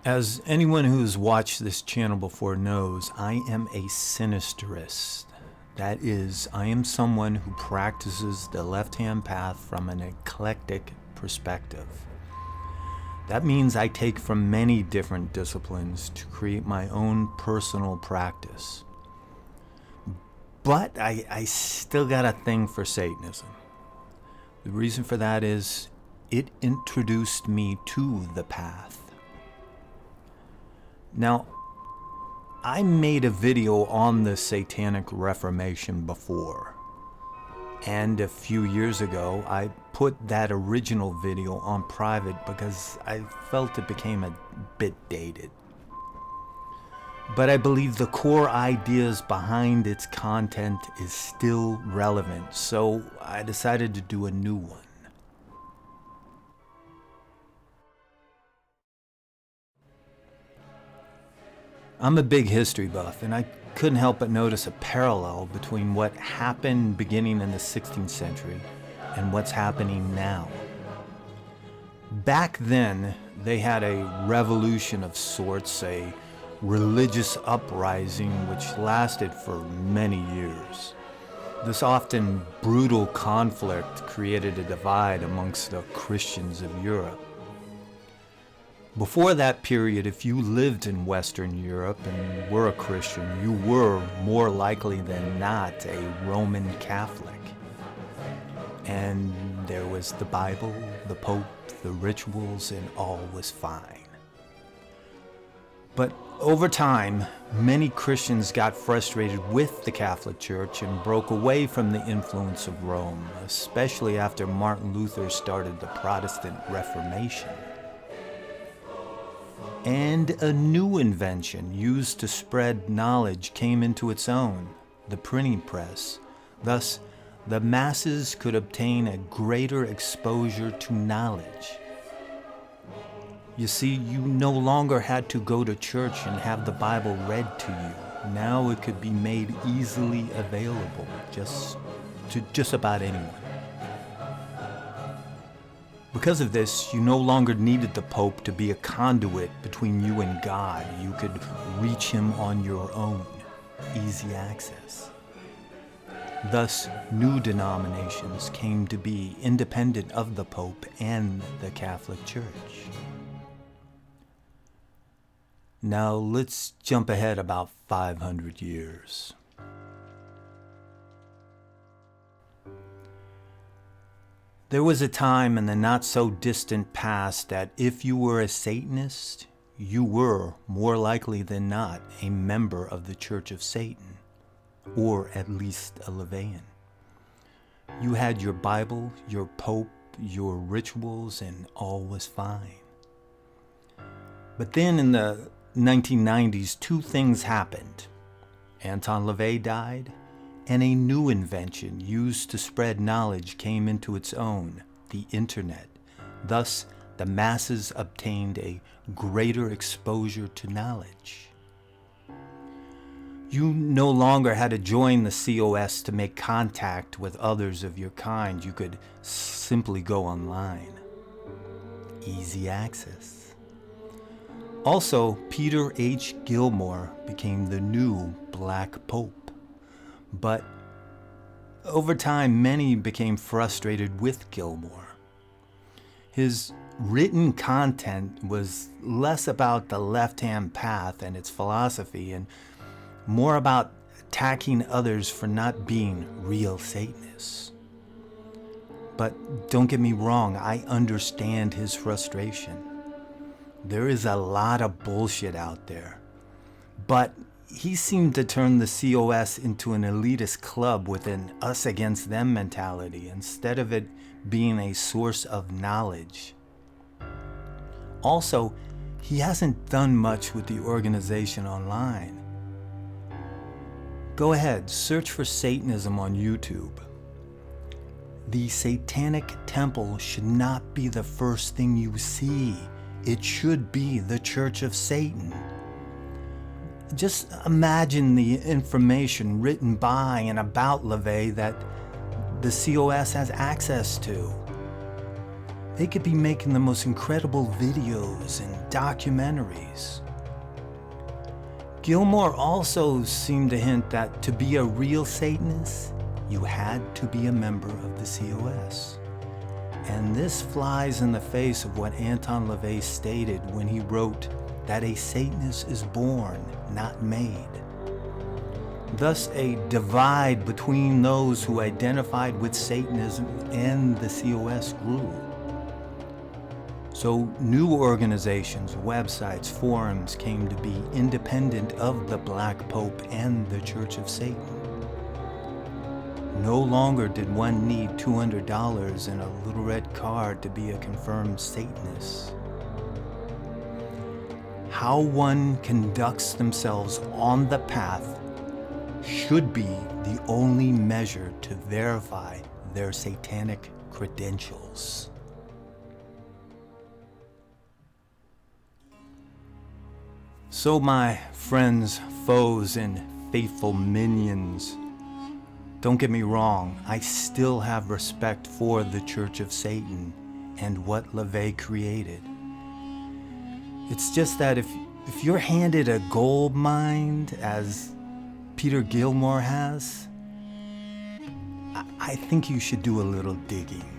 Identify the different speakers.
Speaker 1: As anyone who's watched this channel before knows, I am a sinisterist. That is, I am someone who practices the left-hand path from an eclectic perspective. That means I take from many different disciplines to create my own personal practice. But I still got a thing for Satanism. The reason for that is it introduced me to the path. Now, I made a video on the Satanic Reformation before, and a few years ago I put that original video on private because I felt it became a bit dated. But I believe the core ideas behind its content is still relevant, so I decided to do a new one. I'm a big history buff, and I couldn't help but notice a parallel between what happened beginning in the 16th century and what's happening now. Back then, they had a revolution of sorts, a religious uprising which lasted for many years. This often brutal conflict created a divide amongst the Christians of Europe. Before that period, if you lived in Western Europe and were a Christian, you were more likely than not a Roman Catholic. And there was the Bible, the Pope, the rituals, and all was fine. But over time, many Christians got frustrated with the Catholic Church and broke away from the influence of Rome, especially after Martin Luther started the Protestant Reformation. And a new invention used to spread knowledge came into its own, the printing press. Thus, the masses could obtain a greater exposure to knowledge. You see, you no longer had to go to church and have the Bible read to you. Now it could be made easily available to just about anyone. Because of this, you no longer needed the Pope to be a conduit between you and God. You could reach him on your own. Easy access. Thus, new denominations came to be independent of the Pope and the Catholic Church. Now, let's jump ahead about 500 years. There was a time in the not-so-distant past that if you were a Satanist, you were, more likely than not, a member of the Church of Satan, or at least a LeRoy. You had your Bible, your Pope, your rituals, and all was fine. But then in the 1990s, two things happened. Anton LaVey died, and a new invention used to spread knowledge came into its own, the internet. Thus, the masses obtained a greater exposure to knowledge. You no longer had to join the COS to make contact with others of your kind. You could simply go online. Easy access. Also, Peter H. Gilmore became the new Black Pope. But over time, many became frustrated with Gilmore. His written content was less about the left-hand path and its philosophy and more about attacking others for not being real Satanists. But don't get me wrong, I understand his frustration. There is a lot of bullshit out there. But he seemed to turn the COS into an elitist club with an us against them mentality instead of it being a source of knowledge. Also, he hasn't done much with the organization online. Go ahead, search for Satanism on YouTube. The Satanic Temple should not be the first thing you see. It should be the Church of Satan. Just imagine the information written by and about LeRoy that the COS has access to. They could be making the most incredible videos and documentaries. Gilmore also seemed to hint that to be a real Satanist, you had to be a member of the COS. And this flies in the face of what Anton LaVey stated when he wrote that a Satanist is born, not made. Thus, a divide between those who identified with Satanism and the COS grew. So new organizations, websites, forums came to be independent of the Black Pope and the Church of Satan. No longer did one need $200 and a little red card to be a confirmed Satanist. How one conducts themselves on the path should be the only measure to verify their satanic credentials. So my friends, foes, and faithful minions, don't get me wrong, I still have respect for the Church of Satan and what LaVey created. It's just that if you're handed a gold mine, as Peter Gilmore has, I think you should do a little digging.